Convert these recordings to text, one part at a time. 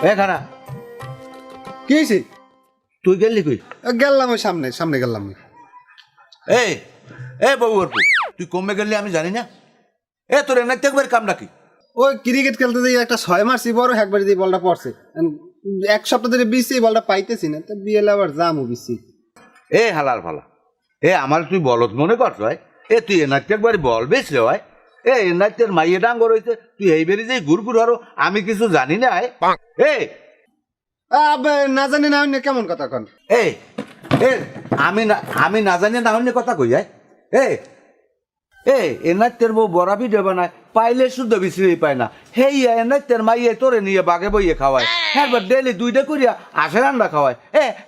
এ খানা কি হয়েছে? তুই গেলি কই? গেলাম ওই সামনে সামনে গেলাম। এই এ বাবু তুই কমে গেলি আমি জানি না। এ তোর এনে একবার কাম নাকি? ওই ক্রিকেট খেলতে যাই একটা 6 মারছি বড় একবার দিয়ে বলটা পড়ছে। এক সপ্তাহ ধরে বিসি বলটা পাইতেছি না, তো বিয়েলে আবার যামু বিসি। এ হালার ফালা, এ আমার তুই বলত মনে করছ ভাই? এ তুই এনারতে একবার বল বেচলে ভাই। এ এনারতের মাইয়ে ডাঙ্গর হয়েছে, তুই এই বেরি যে ঘুর ঘুর আরো আমি কিছু জানি না। এ না জানি না হইলে কেমন কথা কন? এ এ আমি না জানি না হইলে কথা কই যায়। এ এ এনারতের বউ বড়া ভিডিও বানায়, পাইলে শুদ্ধ বিশ্রী পায় না। হেই এনারতের মাইয়ে তোরে নিয়ে বাগে বইয়ে খাওয়ায়, হ্যাঁ ডেলি 2টা করিয়া আসে রান্না খাওয়ায়।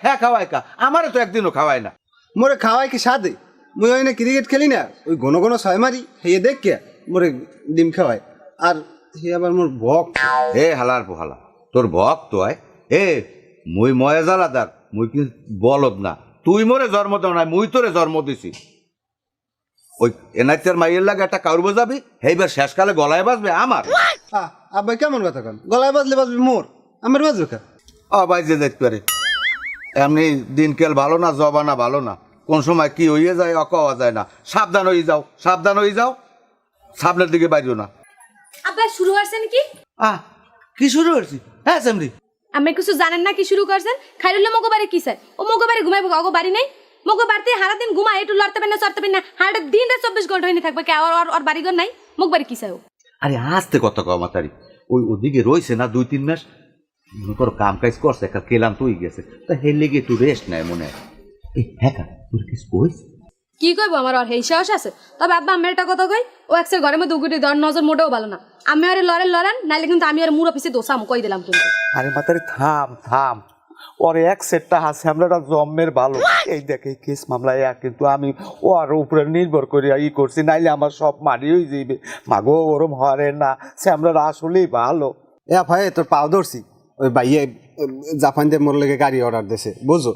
হ্যাঁ খাওয়ায় কা, আমারও তো একদিনও খাওয়ায় না। মোরে খাওয়াই কি সাদে? মুই ওই না ক্রিকেট খেলি না, ওই ঘন ঘন 6 মারি হেয়ে দেখ কে মোরে ডিম খাওয়ায়। আর হে আবার মোর ভক। এ হালার পোহালা, তোর ভক তো হয়। এ মুই ময়া জ্বালাদার, মুই কি বলদ না। তুই মোরে জন্ম দেও নাই, মুই তোরে জন্ম দিছি। ওই এনাইতের মাইয়ের লাগে একটা কাউর যাবি, এইবার শেষকালে গলায় বাজবে আমার। আব্বাই কেমন কথা কন? গলায় বাজলে বাজবে মোর, আমার বাজবে কা? ভাই যে দেখতে পারে এমনি দিনকাল ভালো না, জবানা ভালো না, কোন সময় কি হইয়ে যায় অকওয়া যায় না। সাবধান হয়ে যাও, সাবধান হয়ে যাও, সামনের দিকে বাইরেও না। আব্বা শুরু করছেন কি? কি শুরু করছি? হ্যাঁ সেমরি আমি কিছু জানেন না কি শুরু করছেন? খাইরুল্লাহ মগো বাড়ি কি চাই? ও মগো বাড়ি ঘুমাইবো, অগো বাড়ি নেই। মগো বাড়িতে হারা দিন ঘুমায়, একটু লড়তে পারেন না চড়তে পারেন না, হারাটা দিন রাত 24 ঘন্টা হইনি থাকবে কে? আর বাড়িঘর নাই? মগ বাড়ি কি চাই? আরে আসতে কত কমা তারি ওই ওদিকে রয়েছে না 2-3 মাস, মনে করো কাম কাজ করছে, একটা কেলাম তুই গেছে, তা হের লেগে একটু রেস্ট নেয় মনে হয়। হ্যাঁ তোর কিছু কইস? কি কইব আমার? আর হেই সাহস আছে? তবে আব্বা আমি একটা কথা কই, ও একসের ঘরের মধ্যে উগুটি দেওয়ার নজর মোটেও ভালো না। আমি আরে লড়েন নাইলে কিন্তু আমি আর মুর অফিসে দোষাম কই দিলাম কিন্তু। আরে মাতারি থাম থাম, ওর এক সেটটা আছে আমরা জন্মের ভালো। এই দেখে কেস মামলায় কিন্তু আমি ওর উপরে নির্ভর করে করছি, নাইলে আমার সব মারি হয়ে যাইবে। মাগো ওরম হরে না, সে আমরা আসলেই ভালো। ভাই তোর পাও ধরছি, ওই ভাইয়ে জাপান দিয়ে মোর লেগে গাড়ি অর্ডার দিয়েছে, বুঝো?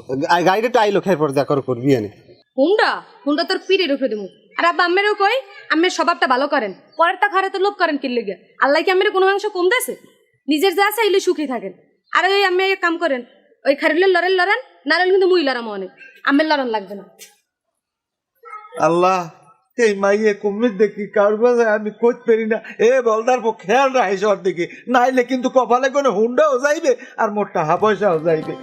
গাড়িটা তো আইলো, খেয়ে পরে দেখা করবি এনে। হুন্ডা তোর পিড়ে উঠে দিমু। আর আব্বা আম্মেরও কই, আম্মের স্বভাবটা ভালো করেন, পরের তা খারে তো লোভ করেন কি লেগে? আল্লাহ কি আম্মের কোনো অংশ কম দেছে? নিজের যা আছে এলে সুখী থাকেন। আর ওই আম্মে এক কাম করেন, ওই খারিলে লড়েন, নারল কিন্তু মুই লড়াম অনেক, আম্মের লড়ান লাগবে না। আল্লাহ এই মাইয়ে কুমির দেখি কার বাজায় আমি করতে পারি না। বলদার খেয়াল রাখিস ওর দিকে, নাইলে কিন্তু কপালে কোনো হুন্ডাও যাইবে আর মোট টাকা পয়সাও যাইবে।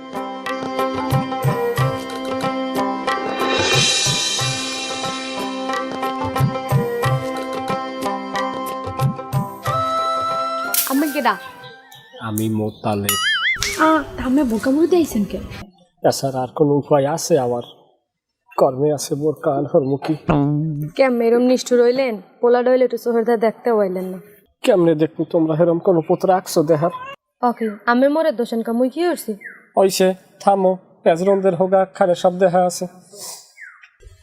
আম্মে কেডা? আমি মোতালে। আম্মে বোকামুড়ি দিয়েছেন কে? এছাড়া আর কোনো উপায় আছে? আমার কর্মে আছে মোর কান হরমুখী। কেমন এরম নিষ্ঠুর হইলেন? পোলা ডইলে একটু সোহরদা দেখতে হইলেন না? কেমনে দেখুন তোমরা হেরম কোনো পুত্র রাখছো দেহার? ওকে আমি মোরে দোষেন কামুই কি করছি? ওইসে থামো, পেজরন্দের হোগা খারে সব দেখা আছে।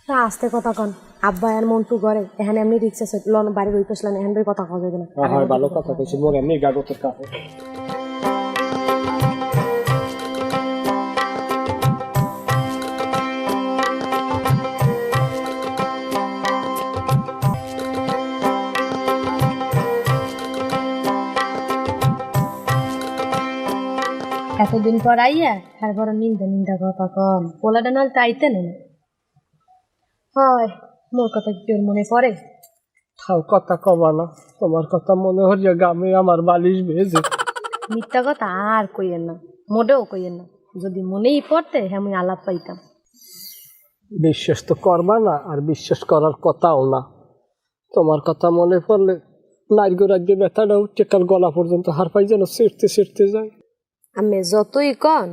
তা আস্তে কথা কন। আব্বা আর মন্টু ঘরে এখানে এমনি রিক্সা লন বাড়ির ওই পেছলান এখান কথা কওয়া যাবে না। হয় ভালো কথা কইছি, মোর এমনি গাগতের কাছে। এতদিন পর আইয়া তারপর নিন্দা কথা কম, পোলাটা নাল তাইতে না হয়। মোর কথা কি তোর মনে পড়ে? থাও কথা কবা না, তোমার কথা মনে হরিয়া গামে আমার বালিশ ভেজে। মিথ্যা কথা আর কইয়েন না, মোটেও কইয়েন না। যদি মনেই পড়তে হ্যাঁ আমি আলাপ পাইতাম। বিশ্বাস তো করবা না, আর বিশ্বাস করার কথাও না। তোমার কথা মনে পড়লে নাইগো রাজ্যে ব্যথাটা উঠে কাল গলা পর্যন্ত হার পাই যেন ছিঁড়তে যায়। আমি যতই কন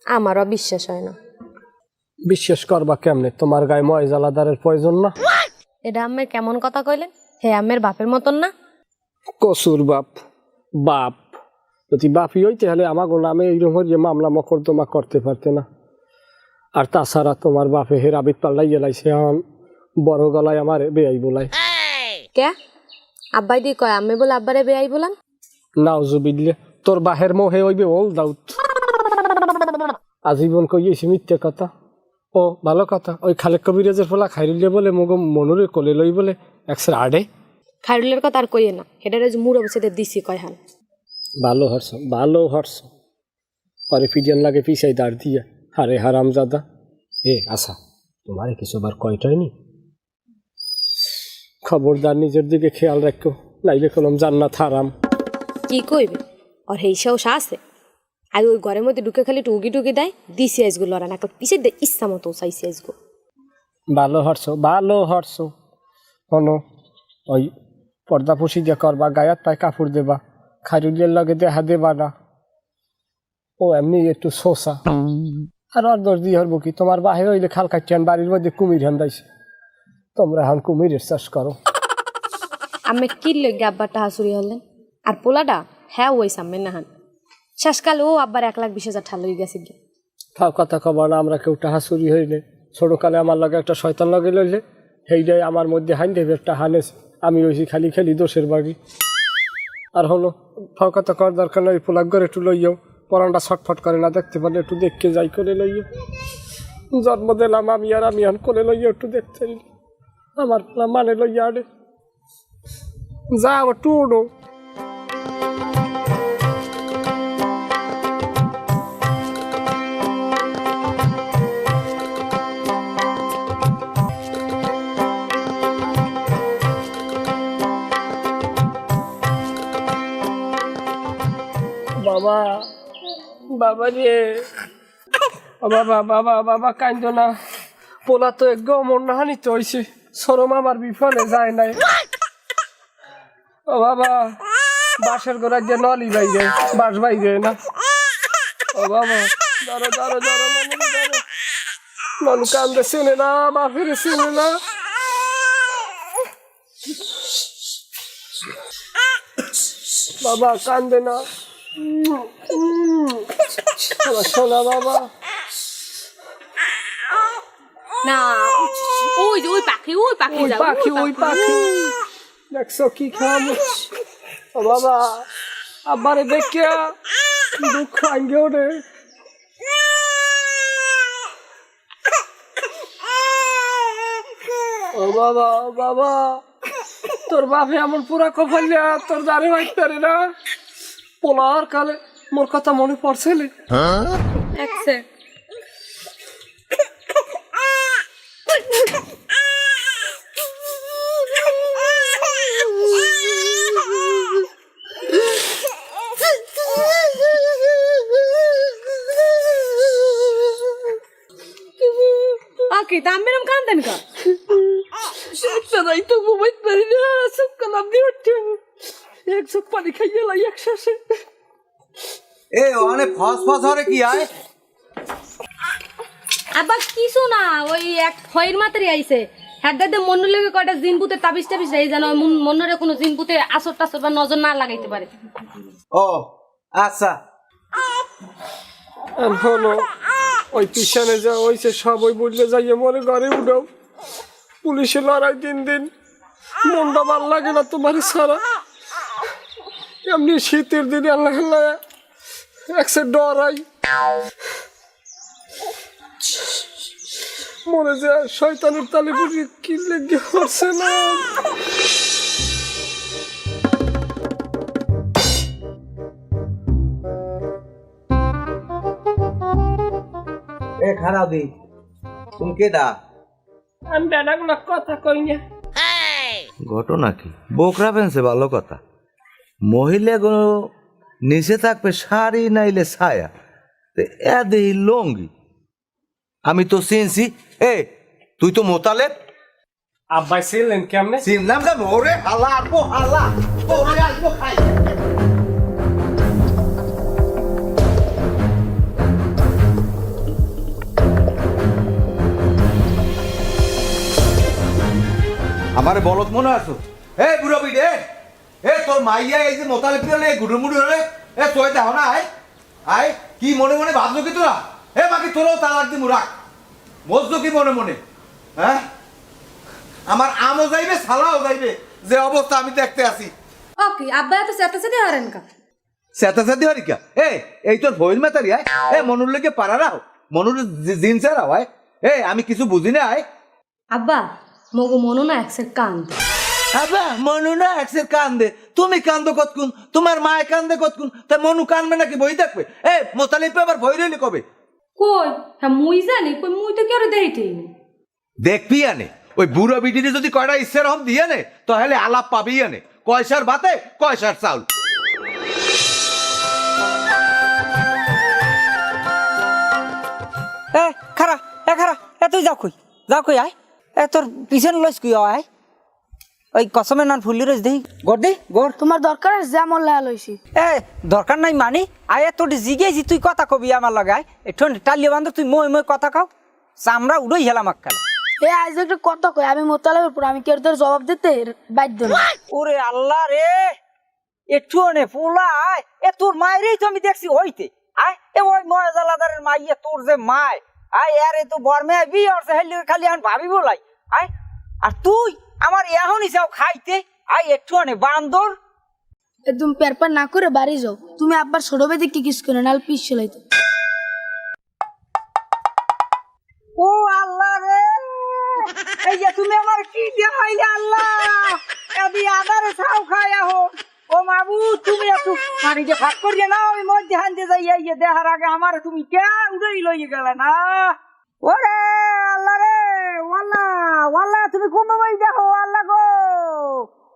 আমারও বিশ্বাস হয় না। বিশ্বাস করবা কেমনে? তোমার গায়ে ময়জালাদারের প্রয়োজন না? এটা আম্মের কেমন কথা কইলেন? হে আম্মের বাপের মতন না? কসুর বাপ যদি বাপই হইতে হলে আমাকে নামে এইরকম মামলা মকদ্দমা করতে পারতে না। আর তাছাড়া তোমার বাপে হেরাবিত পাল্লাই গেলাইছে, এখন বড় গলায় আমার বেয়াই বলাই। কে আব্বাই দি কয় আম্মে বলে আব্বারে বেয়াই বলান? নাউজুবিল্লাহ, তোর বাহের মোহে হইবে ওল দাউত। আজীবন কইয়েছি মিথ্যে কথা। ও ভালো কথা, ওই খালেক কবিরাজের ফলা খাইরুলে বলে মগ মনুরে কোলে লই বলে একসের আড়ে। খাইরুলের কথা আর কইয়ে না, হেটারে মুড়ো বসে দিছি কয় হান। ভালো হরছ। আরে পিডিয়ান লাগে পিছাই দাঁড় দিয়া হারে হারামজাদা এ আশা তোমারে কিছু বার কয়টাই নি খবরদার নিজের দিকে খেয়াল রাখো নাইলে কলম জান্নাত হারাম কি কইবে আর হেই সাহস আছে আর ওই ঘরের মধ্যে ঢুকে খালি টুকি টুকি দেয় দিছি আইসগুলো লড়া নাকল পিছে দে ইচ্ছা মতো চাইছি আইসগো ভালো হরছো হনো ওই পর্দা পুষি দিয়ে করবা গায়াত পায় কাপড় দেবা খাইরুলের লগে দেহা দেবা না ও এমনি একটু শোষা আর আর দোষ দিয়ে হরবো কি তোমার বাহির হইলে খাল কাটিয়ান বাড়ির মধ্যে কুমির হান্দাইছে তোমরা এখন কুমিরের চাষ করো আমি কি লেগে আব্বারটা হাসুরি হলেন আর পোলাটা হ্যাঁ ওই সামনে নাহান শেষকাল ও আব্বার 1,20,000 ঠাল হয়ে গেছে গিয়ে তাও কথা খবর না আমরা কেউ টাহা চুরি হইলে ছোটকালে আমার লগে একটা শয়তান লগে লইলে সেইটাই আমার মধ্যে হাইন দেবে একটা হানেস আমি ওই খালি খেলি দোষের বাড়ি আর হলো ফাও কথা কর দরকার নয় পোলাক ঘরে একটু লইয়াও পরানটা ছটফট করে না দেখতে পারলে একটু দেখতে যাই করে লইয়া জন্ম দিলাম আমি আন করে লইয়া একটু দেখতে আমার পোলা মানে লইয়া আরে যাও একটু ওড়ো বাবা বাবা রে বাবা কান্দ না পোলা তো এক গমর নাহানি তো হয়েছে সরম আমার বিফলে যায় নাই ও বাবা বাসের গোড়ায় যে নলি বাইরে বাস বাইরে না ও বাবা ধরো মন কান্দে শুনে না বাপের শুনে না বাবা কান্দে না শোনা বাবা না ওই পাখি ওই পাখি দেখছো কি খাম ও বাবা আব্বারে দেখিয়া দুঃখ আঙ্গে ওরে ও বাবা তোর বাপে এমন পুরা কপালিয়া তোর দাঁড়ে ভাইতে পারে না পোলার কালে মোর কথা মনে পড়ছে রে ওকে তা আমি এরকম কান্দেন কা তাই তো ঘুমাই পারি না সব কালাম দিয়ে উঠছে এক চোখ পানি খাইয়ে লাই এক শ্বাসে এ ওখানে ফস হরে কি আয় আবার কিছু না ওই এক খয়ের মাত্রে আইছে হ্যাঁ মন লেগে কয়টা জিনপুতে তাবিজ টাবিজ রাই যেন মনরে কোনো জিনপুতে আসর টাসর বা নজর না লাগাইতে পারে ও আচ্ছা হলো ওই পিছনে যা হয়েছে সব ওই বুঝলে যাইয়ে মনে ঘরে উঠাও পুলিশে লড়াই দিন মনটা ভাল লাগে না তোমার সারা এমনি শীতের দিনে আল্লাহ একসে ডরাই মনে যায় শয়তানের তালে বুঝি কি লেগে করছে না এ খারাপ দি তুমি কে দা আমি বেড়াগুলো কথা কই না ঘটনা কি বোকরা পেনছে ভালো কথা মহিলা কোনো নিচে থাকবে শাড়ি নাইলে ছায়া এ দেহি লঙ্গি আমি তো চিনছি এ তুই তো মোতালেব আব্বাই ছিলেন কেমনে চিনলাম না ওরে হালা আসবো হালা ওরে আসবো খাই আমারে বলত মনে আছো এ বুড়ো বিড়ে এ তোর মাইয়া এই যে মোতালেব পিলে গুড়ু মুড়ু হলে এ তোয় দাও না আয় কি মনে মনে ভাবছো কি তোরা এ বাকি তোরাও তালাক দি মুরাক বসছো কি মনে মনে হ্যাঁ আমার আমও যাইবে সালাও যাইবে যে অবস্থা আমি দেখতে আসি ওকে আব্বা তো চেতাচেতি হারেন কা চেতাচেতি হরি কা এই তোর ভইল মাতারি আয় মনুর লেগে পারা রাও মনুর জিনসা রাও আয় আমি কিছু বুঝি না আয় আব্বা মগো মনো না একসের কান্দ আবা মনু না একসের কান্দে, তুমি কান্দো কতক্ষণ, তোমার মায় কান্দে কতক্ষণ, তা মনু কানবে নাকি বই থাকবে? এ মোতালিব আবার ভয় রইলি কবে? কই হ্যাঁ মুই জানি, কই মুই তো কেউ দেখিতেই নি। দেখবি আনে ওই বুড়ো বিটিরে যদি কয়টা ইচ্ছের হম দিয়ে নে তাহলে আলাপ পাবি আনে, কয়সার ভাতে কয়সার চাউল। এ খারা তুই যাও কই আয়, এ তোর পিছনে লইস কুই আয়, ওই কসমে নান ফুলি রইস দেই গড় দে গড়। তোমার দরকার আছে যেমন লেয়া লইছি। এ দরকার নাই মানি, আয় তোর জিগেছি তুই কথা কবি আমার লগায়, একটু টালিয়ে বান্ধব তুই মই কথা খাও, চামড়া উড়ই হেলাম আক্কাল। এ আজ একটা কথা কই, আমি মোতালেবের পর আমি কেউ তোর জবাব দিতে বাধ্য না। ওরে আল্লাহ রে, একটু নে পোলা আয়, এ তোর মায়েরই তো আমি দেখছি হইতে আয়, এ ওই ময়জালাদারের মাইয়া তোর যে মায় আয়, আরে তো বর্মে বি অর্থে খালি আমি ভাবি বলাই আয়, আর তুই আমার এখনই যাও খাইতে আয়, একটু নে বান্দর। একদম পেরপার না করে বাড়ি যাও, তুমি আব্বার ছোট বেদি কি কিস করে নাল পিস চলাইতো। ও আল্লাহ রে, এই যে তুমি আমার কি দেখাইলে আল্লাহ, এদি আদারে ছাও খাই আহো। ও মাবু তুমি একটু পানিতে ভাগ করিয়ে নাও, আমি মধ্যে হানতে যাই, এই যে দেখার আগে আমার তুমি কে উড়েই লইয়ে গেলে না। ওরে আল্লাহ রে, ওয়াল্লাহ তুমি কোন বই দেখো আল্লাহ গো,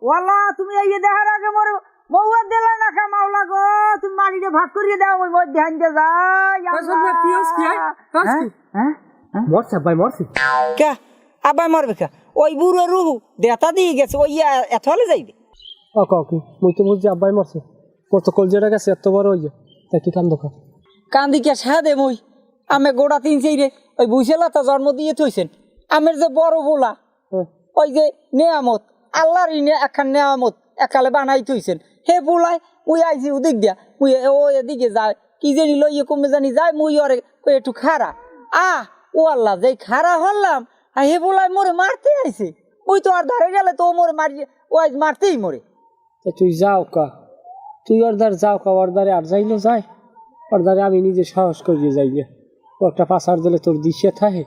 ওয়াল্লাহ তুমি এই যে দেখার আগে মোর বউয়া দিলে না খা মাওলা গো, তুমি মাটিতে ভাগ করিয়ে দাও, ওই মধ্যে হানতে যাই। মরছে ভাই মরছে। কে আবার মরবে কে? ওই বুড়ো রুহু দেতা দিয়ে গেছে, ওই এত হলে যাইবে। কি মুই তো বুঝছি আব্বাই মরছে, ওর তো কলজেটা গেছে এত বড় হয়ে যায়, তাই কি কান্দ খা কান্দি কে সে দে মুই, আমি গোড়া তিন চাইরে ওই বুঝেলা তা জন্ম দিয়ে থইছেন, আমের যে বড় বোলা ওই যে নেয়ামত আল্লাহর একখান নেয়ামত একালে বানাই থইছেন, হে বোলাই মুই আইছি ওদিক দিয়া, মুই ও এদিকে যায় কি জানি লইয়ে কমে জানি যায়, মুই ওরে একটু খারা ও আল্লাহ যে খারা হলাম, হে বোলাই মোরে মারতে আইছে, মুই তো আর ধরে গেলে তো ও মোরে মারি, ও আজ মারতেই মোরে। তুই যাও কা, তুই অর্ধার যাও কা, অর্ধারে আর যাইলে যায়, অর্ধারে আমি নিজে সাহস করিয়ে যাই গে, ও একটা পাশার দিলে তোর দিশে থাকে।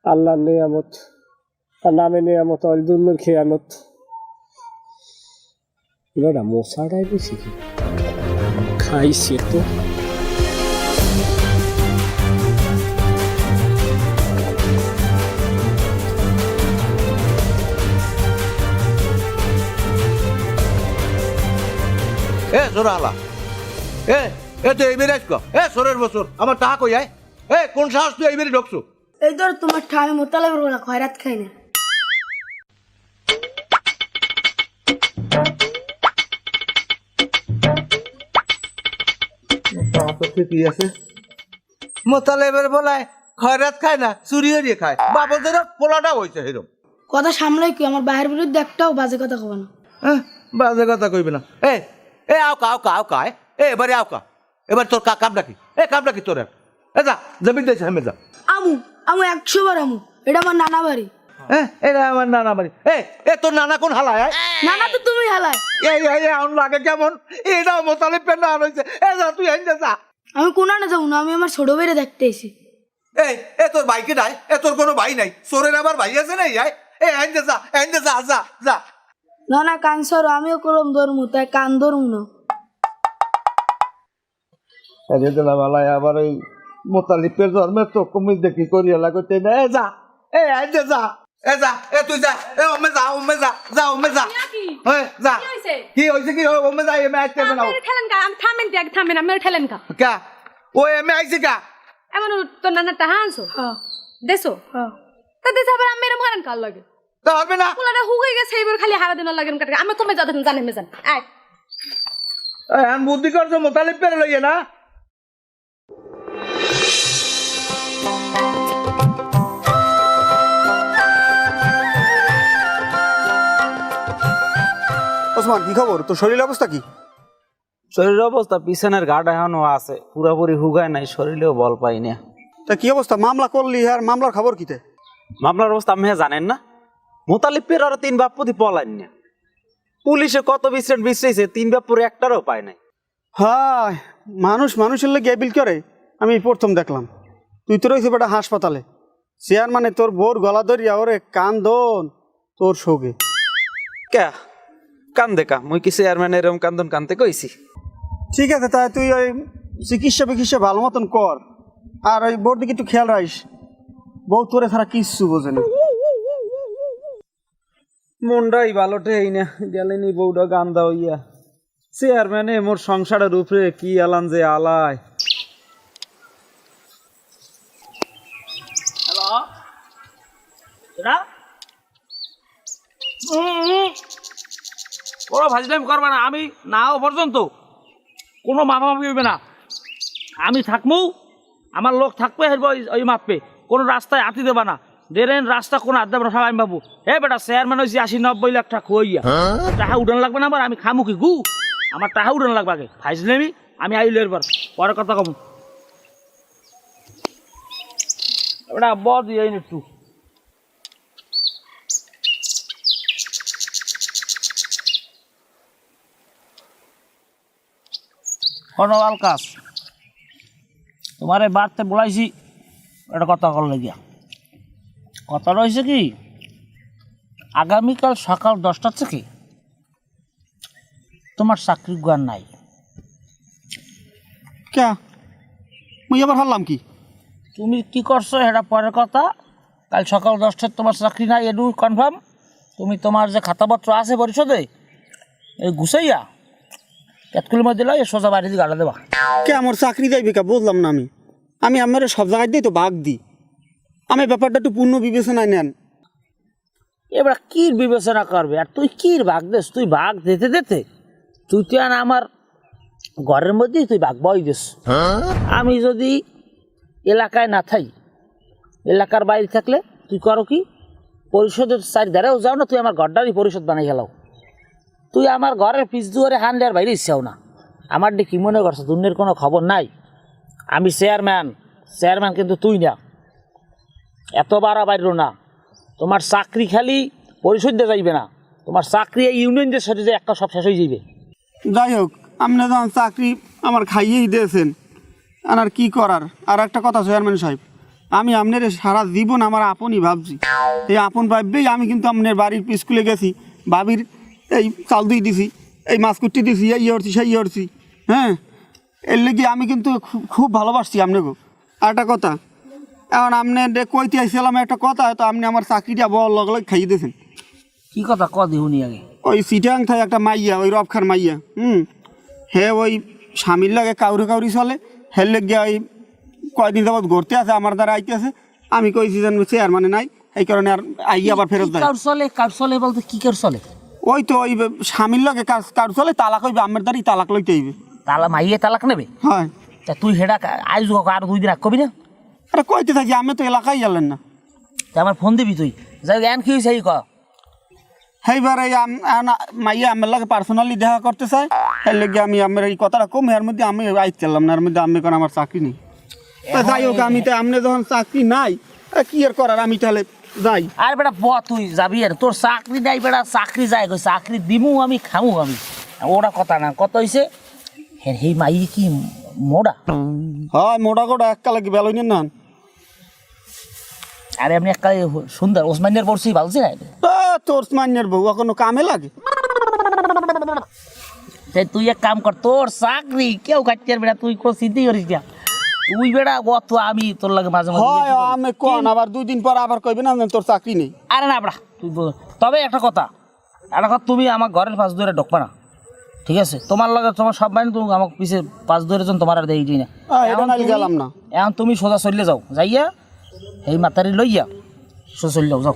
আল্লাহর নেয়ামত আর নামে নেয়ামত অল দুর্মের খেয়ামত। এবার মশাটাই বেশি কি খাইছে তো। এ সোরা আলা, এ তো এইবারে আসছো, এ সোরের বছর আমার টাকা কই যায়, এ কোন সাহস তুই এইবারে ঢুকছো? এই ধর তোমার ঠামে মোতালেবের বলা খয়রাত খাই না। কি আছে মোতালেবের বলায় খয়রাত খায় না, চুরি হরিয়ে খায়, বাবদের পোলাটা হয়েছে এরকম। কথা সামলাই কি, আমার বাইরের বিরুদ্ধে একটাও বাজে কথা কব না। হ্যাঁ বাজে কথা কইবে না। এ আওকা এবারে আওকা, এবার তোর কাম ডাকি, কাম ডাকি তোর, যা জমিন দিয়েছে হেমে যা। আমু 100 বার আমু, এটা আমার নানা বাড়ি। এটা আমার নানা বাড়ি। এ তোর নানা কোন হালায়? নানা তো তুমি হালায়। এই লাগে কেমন, এটা মোতালিব পেন না হয়েছে, যা তুই এনে যা। আমি কোনানে যাবো না, আমি আমার ছোট বেড়ে দেখতে এসি। এ তোর ভাইকে নাই, তোর কোনো ভাই নাই, সোরের আবার ভাই আছে নাই? এনে যা, যা যা। না কানসর, আমিও কলম ধরমু, তাই কান ধরমু না। আবার ওই মোতালিবের জন্মের তো কমিজ দেখি করিয়া লাগতে না। যা আইতে যা, যা তুই যা, ওমে যা, যা কি হয়েছে কি ওমে যা, এমে আইতে না ঠেলেন কা, আমি থামেন আমি ঠেলেন কা কা ও এমে আইছে কা, এমন তোর নানা টাহা আনছো দেছো তা দেশ আবার আমি এরম হারান কার লাগে তা হবে না। পোলাটা হুগে গেছে, এবার খালি হারা দিন লাগেন কাটে, আমি কমে যাদের জানে মেজান আয় আমি বুদ্ধি করছো মোতালিব পেরে লইয়ে না। ওসমান কি খবর, তোর শরীরের অবস্থা কি? শরীরের অবস্থা পিছনের ঘাট এখনো আছে, পুরাপুরি হুগায় নাই, শরীরেও বল পাই না। তা কি অবস্থা, মামলা করলি আর মামলার খবর কিতে? মামলার অবস্থা আপনি জানেন না? মোতালিবের আরো 3 বাপ প্রতি পলাইন না, পুলিশে কত বিশ্রাইছে, 3 বাপ পরে একটারও পায় নাই। হায়, মানুষের লেগে বিল করে আমি প্রথম দেখলাম। তুই তো রয়েছে বেটা হাসপাতালে, চেয়ার মানে তোর বোর গলা ধরিয়া ওরে কান্দন তোর শোকে। কে কান্দে কা মুই কি চেয়ারম্যান এরকম কান্দন কানতে কইছি? ঠিক আছে, তাই তুই ওই চিকিৎসা ভালো মতন কর, আর ওই বোর দিকে একটু খেয়াল রাখিস। বউ তোরে ছাড়া কিচ্ছু বোঝে না। মনটাই ভালোটে এই না গেলেনি বউটা গান্দা হইয়া। চেয়ারম্যানে মোর সংসারের উপরে কি আলান যে আলায়। কোনো ফাজিলাম করবে না, আমি নাও পর্যন্ত কোনো মাপামাপি হইবে না। আমি থাকবো, আমার লোক থাকবে, ওই মাপবে। কোনো রাস্তায় আতি দেবা না, ড্রেন রাস্তা কোনো আদ দেবে না, সবাই আমি পাবো। হে বেটা চেয়ারম্যান হয়েছি 80-90 লাখ টাকা খুইয়া, টাকা উঠান লাগবে না আমার, আমি খামু কি গু, আমার টাকা উঠান লাগবে আগে। ফাইজলামি আমি আইলে এরপর পরে কথা কম। বেটা বদ দিয়ে একটু কোনো আলকাস তোমারে বাড়তে বলাইছি একটা কথা করলে গিয়া। কথা রয়েছে কি, আগামীকাল সকাল 10টা থেকে তোমার চাকরি জ্ঞান নাই। কে মুই আবার হারলাম কি? তুমি কি করছো এটা পরের কথা, কাল সকাল 10টায় তোমার চাকরি নাই, এটু কনফার্ম। তুমি তোমার যে খাতাপত্র আছে পরিষদে এই গুছাইয়া ক্যাটকুলির মধ্যে দিলা, সোজা বাড়ি দিয়ে গাড়া দেবা। কে আমার চাকরি যাইবে কে বুঝলাম না। আমি আমার সব জায়গায় দিই তো ভাগ দিই, আমি ব্যাপারটা একটু পূর্ণ বিবেচনায় নেন। এবার কি বিবেচনা করবে, আর তুই কি ভাগ দিস? তুই ভাগ দিতে দিতে তুই তো আর আমার ঘরের মধ্যেই তুই ভাগ বই দিস। আমি যদি এলাকায় না থাই, এলাকার বাইরে থাকলে তুই করো কি, পরিষদের চারিধারেও যাও না, তুই আমার ঘরটারই পরিষদ বানাই গেলাও। তুই আমার ঘরের পিছ দুয়ারে হান দেওয়ার বাইরে ইচ্ছাও না। আমার ডে কি মনে করছো দুনিয়ার কোনো খবর নাই? আমি চেয়ারম্যান কিন্তু তুই না, এত বাড়া বাইর না। তোমার চাকরি খালি পরিশোধ দিয়ে যাইবে না, তোমার চাকরি এই ইউনিয়নদের সাথে যে একটা সব শেষ হয়ে যাইবে। যাই হোক, আপনি যখন চাকরি আমার খাইয়েই দিয়েছেন, আর কি করার। আর একটা কথা চেয়ারম্যান সাহেব, আমি আপনার সারা জীবন আমার আপনই ভাবছি। এই আপন ভাববেই আমি কিন্তু আপনার বাড়ির স্কুলে গেছি, ভাবির এই চাল দুই দিছি, এই মাছ কুটি দিছি, এই হরছি সেই হরছি। হ্যাঁ, এর লেগে আমি কিন্তু খুব ভালোবাসছি আপনাকে। আর একটা কথা, এখন আপনার কইতে আসছিলাম একটা কথা, হয়তো আপনি আমার চাকরিটা বল লগে খাইয়ে দিয়েছেন। কি কথা ক দিহুনি আগে? ওই সিটাং থাকে একটা মাইয়া, ওই রবখার মাইয়া, হে ওই স্বামীর লাগে কাউরি চলে, হের লেগে ওই কয়দিন যাবৎ ঘুরতে আছে, আমার দ্বারা আইতে আছে। আমি কইছি যেন চেয়ারম্যানে নাই, এই কারণে আর আইয়া আবার ফেরত দেয়। কার চলে বলতে কি কার চলে? ওই তো ওই স্বামীর লাগে কার চলে, তালাক হইবে, আমার দ্বারাই তালাক লইতে হইবে। মাইয়ে তালাক নেবে? হয়। তা তুই হেডা আইজ আর 2 দিন আগ কবি না? আরে কইতে থাকি, আমি তো এলাকায় গেলেন না। তা আমার ফোন দিবি তুই, যাই জ্ঞান কি হয়েছে ক। সেইবার এই মাইয়া আমার লাগে পার্সোনালি দেখা করতে চায়, এর লেগে আমি আমার এই কথাটা কম, এর মধ্যে আমি আইতে চাইলাম না, এর মধ্যে আমি কারণ আমার চাকরি নেই। যাই হোক, আমি তো আপনি যখন চাকরি নাই, কি আর করার, আমি তাহলে যাই। আর বেটা তুই যাবি, আর তোর চাকরি নাই বেটা, চাকরি যায় গো, চাকরি দিমু আমি, খামু আমি, ওরা কথা না। কত হয়েছে সেই মাই কি মোড়া? হয় মোটা কোটা একটা লাগে বেলই না। আরে এমনি একটা সুন্দর ওসমানের পড়ছি ভালছি না? তোর মান্যের বউ কোনো কামে লাগে? তুই এক কাম কর, তোর চাকরি কেউ কাটতে পারবে না, তুই কোনো চিন্তাই করিস না। তুই বেড়া অত আমি তোর লাগে মাঝে হয় আমি কোন আবার 2 দিন পর আবার কইবে না তোর চাকরি নেই। আরে না বেড়া তুই তবে একটা কথা, তুমি আমার ঘরের পাশ ধরে ঢোকবা না, ঠিক আছে? তোমার লাগে তোমার সব মানে তুমি আমার পিছিয়ে পাশ ধরে তোমার আর দেই না। গেলাম না, এখন তুমি সোজা চলে যাও, যাইয়া এই মাতারি লইয়া সোজা চলে যাও, যাও।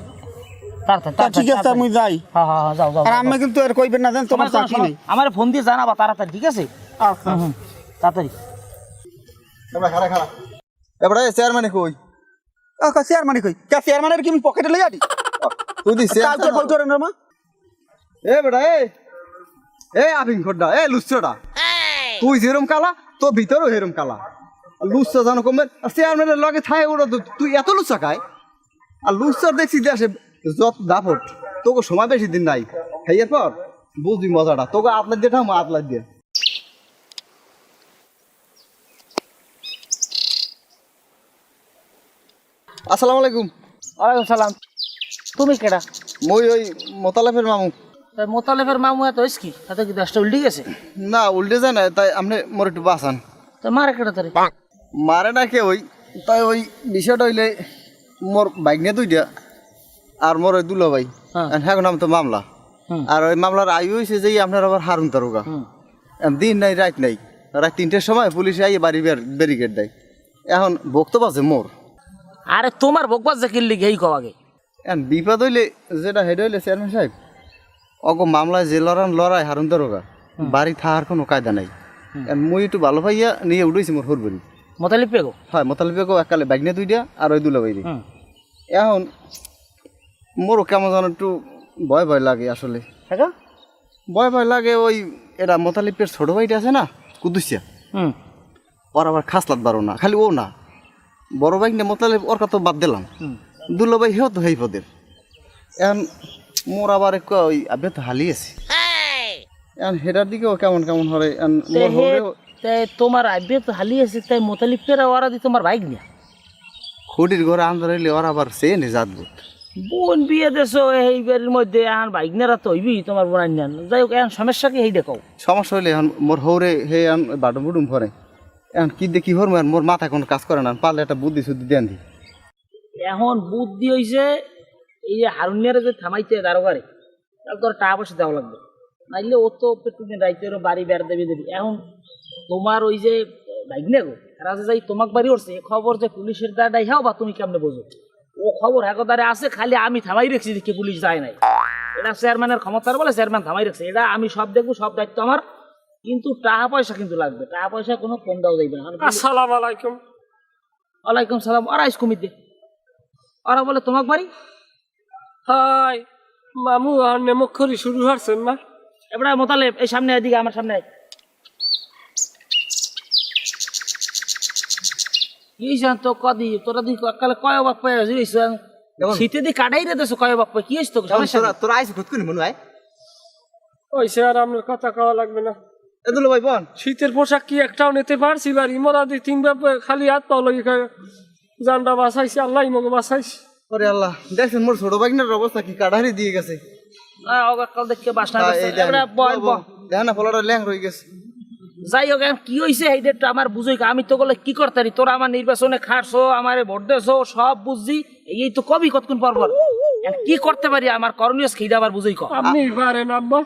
ঠিক আছে আমি যাই। হ্যাঁ যাও যাও। আর আমি কিন্তু আর কইবেন না জান তোমার চাকরি নেই। আমার ফোন দিয়ে জানাবা তাড়াতাড়ি, ঠিক আছে? আচ্ছা তাড়াতাড়ি। এবারে চেয়ারম্যানে কই? চেয়ারম্যানে কই? কে চেয়ারম্যানের কি আমি পকেটে লই আদি? তুই দি কালকে কই তোরে না মা? এ বেটা এ আবিন খোড্ডা, এ লুচ্চটা, তুই যেরম কালা তো ভিতরও হেরম কালা। লুচ্চা জানো কমবে, চেয়ারম্যানের লগে থাই ওরা, তুই এত লুচ্চা খায়। আর লুচ্চার দেখছি দেশে যত দাপট, তোকে সময় বেশি দিন নাই, খাইয়ার পর বুঝবি মজাটা। তোকে আতলা দিয়ে ঠাম আতলা দিয়ে। আসসালামু আলাইকুম। ওয়ালাইকুম সালাম। তুমি কেডা? মই ওই মোতালেফের মামু। তাই মোতালেফের মামু এত কি তাতে কি 10টা উল্টে গেছে? না উল্টে যায় না, তাই আপনি মোর একটু বাঁচান। তো মারে কেটে তারে মারে না কে ওই, তাই ওই বিষয়টা হইলে মোর বাইক নিয়ে দুইটা আর মোর ওই দুলো ভাই, এখন নাম তো মামলা। আর ওই মামলার আয়ু হয়েছে যে আপনার আবার হারুন তারুগা। দিন নাই রাত নাই, রাত 3টের সময় পুলিশে আইয়ে বাড়ি ব্যারিকেড দেয়। এখন বক্তব্য আছে মোর। আরে তোমার বকবাস যে কিনলি এই কও আগে। এখন বিপদ হইলে যেটা হেড হইলে চেয়ারম্যান সাহেব, অগো মামলায় যে লড়াই হারুন তারুগা বাড়ি থাকার কোনো কায়দা নাই। মুই একটু ভালো পাইয়া নিয়ে উঠেছি মোর হরবাড়ি। মোতালিব পেগো? হয় মোতালিবেগো একালে বাইক নিয়ে দুইটা আর ওই দুলো বাইরে। এখন মোরও কেমন যেন একটু ভয় ভয় লাগে আসলে। হ্যাঁ ভয় ভয় লাগে ওই এরা মোতালিবের ছোট ভাইটা আছে না কুদুসিয়া, ওর আবার খাসলাত বারো না, খালি ও না বড় বাইক নিয়ে মোতালিব ওর কথা বাদ দিলাম, দুলো ভাই হেও তো হেই পদের। এখন মোর আবার একটু ওই আবে তো হালিয়েছে, এখন হেটার দিকেও কেমন কেমন হরে। তাই তোমার আইবে তো হালিয়েছে, তাই মোতালিব পেরা ওরা দি তোমার বাইক নিয়া খুঁটির ঘরে আন্দার হইলে ওর আবার সে নে জাতবুত। বোন বিয়ে দেছো এই বাড়ির মধ্যে এখন বাইক নেরা তো হইবি তোমার বোনাই নেন। যাই হোক এখন সমস্যা কি এই দেখাও। সমস্যা হইলে এখন মোর হৌরে হে বাডুম বুডুম ভরে, এখন কি দেখি হর মোর মাথা কোনো কাজ করে না, পারলে একটা বুদ্ধি শুদ্ধি দেন দি। এখন বুদ্ধি হইছে এই যে হারুনিয়ারে যে থামাইতে দারোগারে, তাহলে তোর টাকা পয়সা দেওয়া লাগবে, নাইলে ও তো প্রতিদিন রাইতে বাড়ি বেড়া দেবে দেবি। এখন তোমার ওই যে বাইক নে গো রাজা যাই তোমাক বাড়ি উঠছে খবর যে পুলিশের দাঁড়াই হাও বা তুমি কেমনে বোঝো? ও খবর একদারে আছে, খালি আমি থামাই রেখেছি দেখি পুলিশ যায় নাই। এটা চেয়ারম্যানের ক্ষমতার বলে চেয়ারম্যান থামাই রাখছে, এটা আমি সব দেখবো, সব দায়িত্ব আমার। কিন্তু টাকা পয়সা কিন্তু লাগবে, টাকা পয়সা কোনো কম দেওয়া যাইবে না। আসসালামু আলাইকুম। ওয়ালাইকুম সালাম। ওরা আইস কমিতে ওরা বলে তোমাক বাড়ি। হাই মামু আর নেমক করি শুরু হচ্ছেন না? এবার মোতালেব এই সামনে এদিকে আমার সামনে আয়। কি তো কদি তোরা দি কালে কয় বাপ পাই শীতে দি কাটাই রে দেছো কয় বাপ পাই কি হইছ তো সমস্যা? তোরা আইস খুদ করে মনে হয় ওইসে আর আপনার কথা কওয়া লাগবে না। এ দুলো ভাই বল, শীতের পোশাক কি একটাও নিতে পারছি বাড়ি? মোরা দি 3 বাপ খালি হাত পাও লই জানটা বাঁচাইছি, আল্লাহ মগে বাঁচাইছি। ওরে আল্লাহ, দেখছেন মোর ছোট বাইকটার অবস্থা কি কাটারি দিয়ে গেছে। কাল দেখে বাসনা দেখ না ফলাটা ল্যাং রয়ে গেছে। যাই হোক কি হয়েছে এই ডেটটা আমার বুঝই, আমি তো বলে কি করতারি, তোরা আমার নির্বাচনে খাটছো, আমার ভোট দেছো, সব বুঝছি, এই তো কবি কতক্ষণ পর পর কি করতে পারি, আমার করণীয় সেইটা আবার বুঝই কম। আপনি পারেন আব্বা।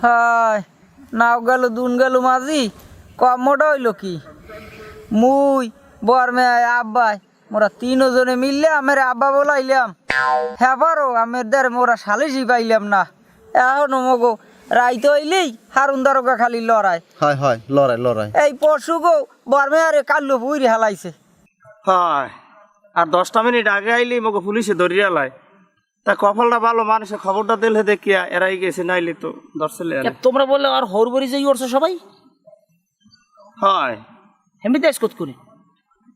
হায় নাও গেল দুন গেল মাঝি, কম মোটা হইল কি? মুই বরমে আব্বাই মোরা 3 জনে মিললে আমার আব্বা বলাইলাম, হ্যাঁ পারো আমের দ্বারে মোরা সালিশি পাইলাম না। এখনো মগো রাইতে হইলেই হারুন দারোগা খালি লড়াই। হয় হয় লড়াই লড়াই। এই পরশু গো বরমে আরে কাল্লু বুইরি হালাইছে। হয় আর 10টা মিনিট আগে আইলি মগো পুলিশে ধরিয়া লাই, তা কপালটা ভালো মানুষের খবরটা দিলে দেখিয়া এরাই গেছে, নাইলে তো ধরছিলে। তোমরা বললে আর হরবরি যাই উঠছো সবাই? হয় হেমি দেশ কত করে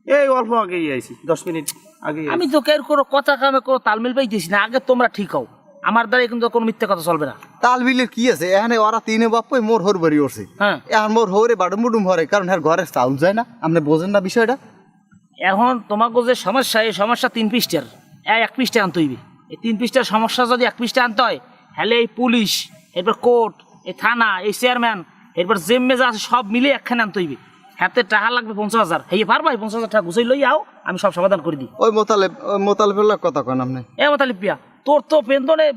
এই অল্প আগেই আইছি, 10 মিনিট আগে। আমি তো কের কোনো কথা কামে কোনো তালমিল পাইতেছি না। আগে তোমরা ঠিক হও, আমার দ্বারা কিন্তু কোনো মিথ্যা কথা চলবে না। তাল বিলের কি আছে, এখানে ওরা 3 বাপ্পই মোর হর বাড়ি উঠছে। হ্যাঁ এখন মোর হরে বাডুম বুডুম হরে, কারণ এর ঘরে চাউল যায় না। আপনি বোঝেন না বিষয়টা? এখন তোমাকে যে সমস্যা, এই সমস্যা 3 পৃষ্ঠার, 1 পৃষ্ঠা আনতে হইবে। এই 3 পৃষ্ঠার সমস্যা যদি 1 পৃষ্ঠা আনতে হয়, হলে এই পুলিশ, এরপর কোর্ট, এই থানা, এই চেয়ারম্যান, এরপর জেমে যা আছে সব মিলে একখানে আনতে হইবে। হাতে টাকা লাগবে 50,000। হেয়ে পারবা 50,000 টাকা গুছাই লই আও, আমি সব সমাধান করে দিই। ওই মোতালেবের কথা কন আপনি। এ মোতালিব পিয়া, তোর তো পেন্দনে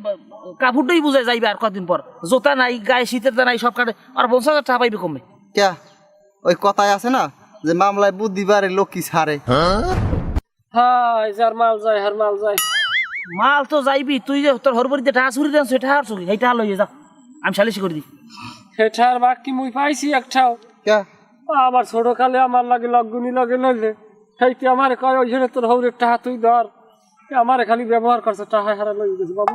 কাপড়টাই বুঝে যাইবে আর কদিন পর, জোতা নাই, গায়ে শীতের নাই, সব কাটে। আর 50,000 টাকা পাইবে কমে। ক্যা ওই কথায় আছে না যে মামলায় বুদ্ধি বাড়ে লক্ষ্মী ছাড়ে। হাই যার মাল যায় হার মাল যায়। মাল তো যাইবি, তুই যে তোর হরবরিতে টাকা চুরি দেন সেটা আর চুরি, সেইটা লইয়ে যা, আমি সালিশি করে দিই। সেটার বাকি মুই পাইছি একটাও। ক্যা আমার ছোট কালে আমার লাগে লগুনি লগে লইলে সেইটি আমার কয় ওই জন্য তোর হৌরের টাকা তুই ধর, আমার খালি ব্যবহার করছে, টাকা হারা লই গেছে বাবু।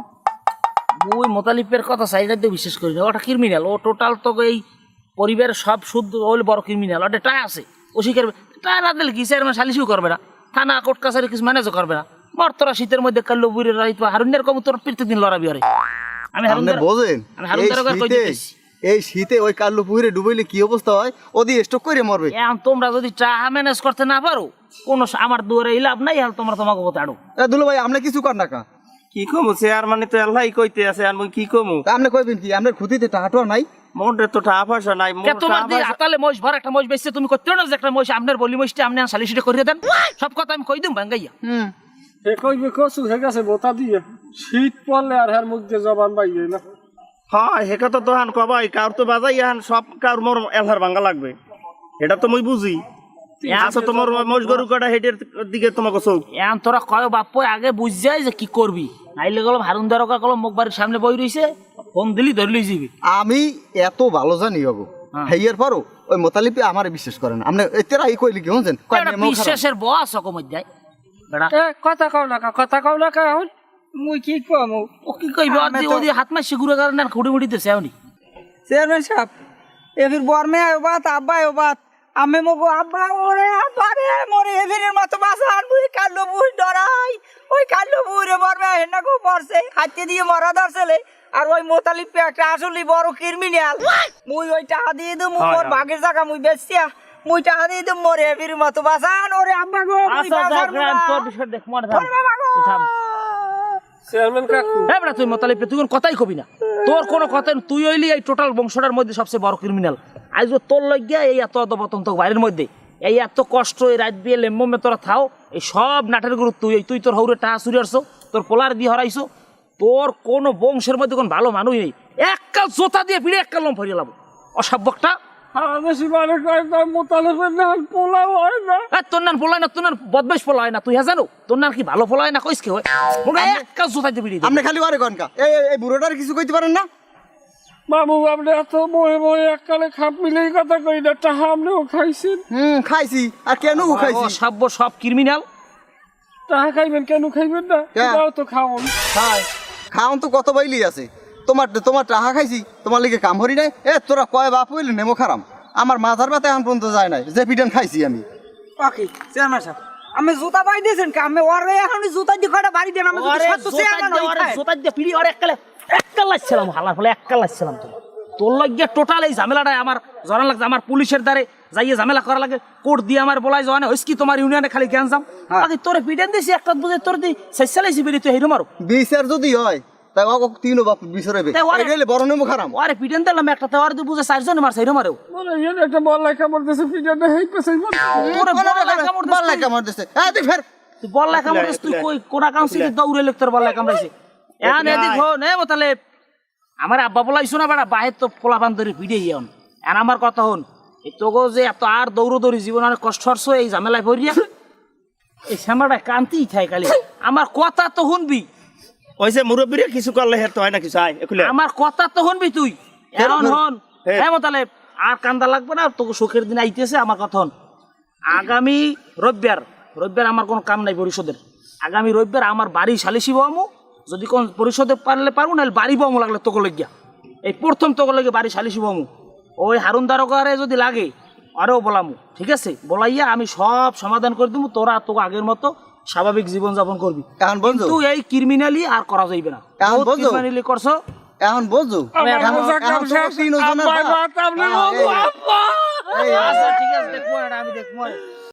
ওই মোতালিবের কথা সাইডে দিয়ে বিশ্বাস করি না, ওটা ক্রিমিনাল। ও টোটাল তো এই পরিবারের সব শুদ্ধ হইলে বড় ক্রিমিনাল। ওটা টাকা আছে, ও স্বীকার টাকা না দিলে কি চেয়ারম্যান সালিশিও করবে না, থানা কোর্ট কাছারি কিছু ম্যানেজও করবে না। মর তোরা শীতের মধ্যে কাল্লো বুড়ে রাইত হারুনের কম তোর প্রত্যেকদিন লড়াবি। আরে আমি বোঝেন এই শীতে ওই কাল্লু পুকুরে ডুবাইলে কি অবস্থা হয়, ওদি স্টক করে মরবে। এখন তোমরা যদি টাকা ম্যানেজ করতে না পারো, কোনো আমার দুয়ারে লাভ নাই। তোমাকে বলতে আড়ো দুলো ভাই আপনি কিছু কর না কা, কি কমু চেয়ারম্যান তো আল্লাহ কইতে আছে আর মুই কি কমু তা আপনি কইবেন কি আপনার ক্ষতিতে টাকাটা নাই মোটে তো টাকা পয়সা নাই মোর তোমার দিয়ে হাতালে মোষ ভর একটা মোষ বেচছে তুমি করতে না যে একটা মোষ আপনার বলি মোষটা আপনি সালিশিটা করিয়ে দেন সব কথা আমি কই দিম ভাঙ্গাইয়া হে কইবে কসু হয়ে গেছে বোতা দিয়ে শীত পড়লে আর হার মুখ দিয়ে জবান বাইয়ে না হয় হেকা তো তোহান কবাই কার তো বাজাই আহান সব কার মোর এলহার ভাঙ্গা লাগবে এটা তো মুই বুঝি আচ্ছা তোমার মোষ গরু কাটা হেডের দিকে তোমাকে চোখ এখন তোরা কয় বাপ আগে বুঝ যায় যে কি করবি নাইলে গেলাম হারুন দারোগা গেলাম মুখ বাড়ির সামনে বই রইছে ফোন দিলি ধরলি যাবি আমি এত ভালো জানি গো হেয়ার পরও ওই মোতালিপে আমারে বিশ্বাস করে না আপনি এতেরা এই কইলি কি হনছেন বিশ্বাসের বস অকমত যায় বেড়া কথা কও না এখন মুই কি কম ও কি কইবে ওদি হাত মাসি ঘুরে কারণ খুঁড়ি মুড়ি দিছে এমনি চেয়ারম্যান সাহেব এ ফির বর্মে আয় বাত আব্বা আয় বাত আমি মগো আব্বা ওরে আব্বা রে মোরে এভিনের মতো বাসান মুই কালো বুই ডরাই ওই কালো বুই রে বর্মে আয় না গো মরছে হাতে দিয়ে মরা ধরছলে আর ওই মোতালিব একটা আসলে বড় ক্রিমিনাল মুই ওই টাকা দিয়ে দু মোর ভাগের জায়গা মুই বেচছিয়া মুই টাকা দিয়ে দু মোরে এভিনের মতো বাসান ওরে আব্বা গো মুই বাসান তোর বিষয় দেখ মরে থাম চেয়ারম্যান কাকু হ্যাঁ বেড়া তুই মোতালিব তুই কোন কথাই কবি না তোর কোনো কথা তুই হইলি এই টোটাল বংশটার মধ্যে সবচেয়ে বড় ক্রিমিনাল আজ তোর লাগিয়া এই এত অধপতন তো বাইরের মধ্যে এই এত কষ্ট এই রাত বিয়ে লেম্বমে তোরা থাও এই সব নাটের গুরু তুই তোর হৌরে টাকা চুরি আসছো তোর পোলার দিয়ে হরাইছো তোর কোনো বংশের মধ্যে কোন ভালো মানুষ নেই এককাল জোতা দিয়ে পিড়ে এককাল লম ফরিয়ে লাভ অসভ্যকটা বেশি মানে কয় মোতালেবের নাম পোলাও হয় না তোর নাম পোলায় না তোর নাম বদমাইশ পোলা হয় না তুই হ্যাঁ জানো তোর নাম কি ভালো পোলা হয় না কইস কি হয় ওরা এককাল জোতা দিয়ে পিড়ে আপনি খালি আরে গনকা এই বুড়োটার কিছু কইতে পারেন না বাবু আপনি এত বয়ে এককালে খাপ মিলেই কথা কই না টাহা আপনিও খাইছেন খাইছি আর কেন খাইছি অসভ্য সব ক্রিমিনাল টাহা খাইবেন কেন খাইবেন না এটাও তো খাওন খাওন তো কত বাইলি আছে তোমার টাহা খাইছি তোমার লিগে কাম হরি নাই তোরা কয় বাপ হইলে নেমো খারাম আমার মাথার ব্যথা এখন পর্যন্ত যায় নাই যে পিটান খাইছি আমি ওকে চেয়ারম্যান সাহেব আমি জুতা পাই দিয়েছেন কা আমি ওরে এখন জুতা দিয়ে কয়টা বাড়ি দেন আমি যদি সত্য চেয়ারম্যান হই জোতা দিয়ে পিড়ি আর এককাল লাগছিলাম হালার ফলে এককাল লাগছিলাম তোর লাগিয়া টোটাল এই ঝামেলাটা আমার জরান লাগছে আমার পুলিশের দ্বারে যাইয়ে ঝামেলা করা লাগে কোর্ট দিয়ে আমার বলাই জনে হইস কি তোমার ইউনিয়নে খালি জ্ঞান যাম আগে তোরে পিটান দিছি একটা বুঝে তোর দি সাইসালাইছি বেরি তুই হেরো মারো বিচার যদি হয় তাই ও তিনও বাপ বিচারবে এটাইলে বড় নেমো খারাম আরে পিটান দিলাম একটা তোর দি বুঝে চারজনে মারছে হেরো মারো বলে এর একটা বল লেখা মরতেছে পিটানে হেই পেছাই তোরে বল লেখা মারতেছে তুই ফের তুই বল লেখা মরছিস তুই কই কোনা কাউন্সিলে দৌড়ে লেখতর বল লেখা মারছিস এখন এদিক হো নে তাহলে আমার আব্বা বলাইছো না বেড়া বাহির তো পোলা বান্ধরি ভিড়ে ইয়ন আর আমার কথা হন এই তোগো যে এত আর দৌড়ি জীবন অনেক কষ্ট হরছো এই ঝামেলায় পড়িয়া এই শ্যামাটা কান্তিই থাকে খালি আমার কথা তো শুনবি ওই যে মুরব্বীরা কিছু করলে হের তো হয় না কিছু আয় একুলে আমার কথা তো শুনবি তুই এখন হন হ্যাঁ তাহলে আর কান্দা লাগবে না তোকে সুখের দিন আইতেছে আমার কথা হন আগামী রবিবার আমার কোনো কাম নাই পরিষদের আগামী রবিবার আমার বাড়ি সালিশি বামু যদি কোন পরিষদে পারলে পারবো নাহলে বাড়ি বামু লাগলে তোকে লেগিয়া এই প্রথম তোকে লেগে বাড়ি সালিশি বামু ওই হারুন দারোগারে যদি লাগে আরও বলামু ঠিক আছে বলাইয়া আমি সব সমাধান করে দেবো তোরা তোকে আগের মতো স্বাভাবিক জীবন যাপন করবি কিন্তু এই ক্রিমিনালি আর করা যাইবে না ক্রিমিনালি করছো এখন বুঝো ঠিক আছে দেখবো আমি দেখবো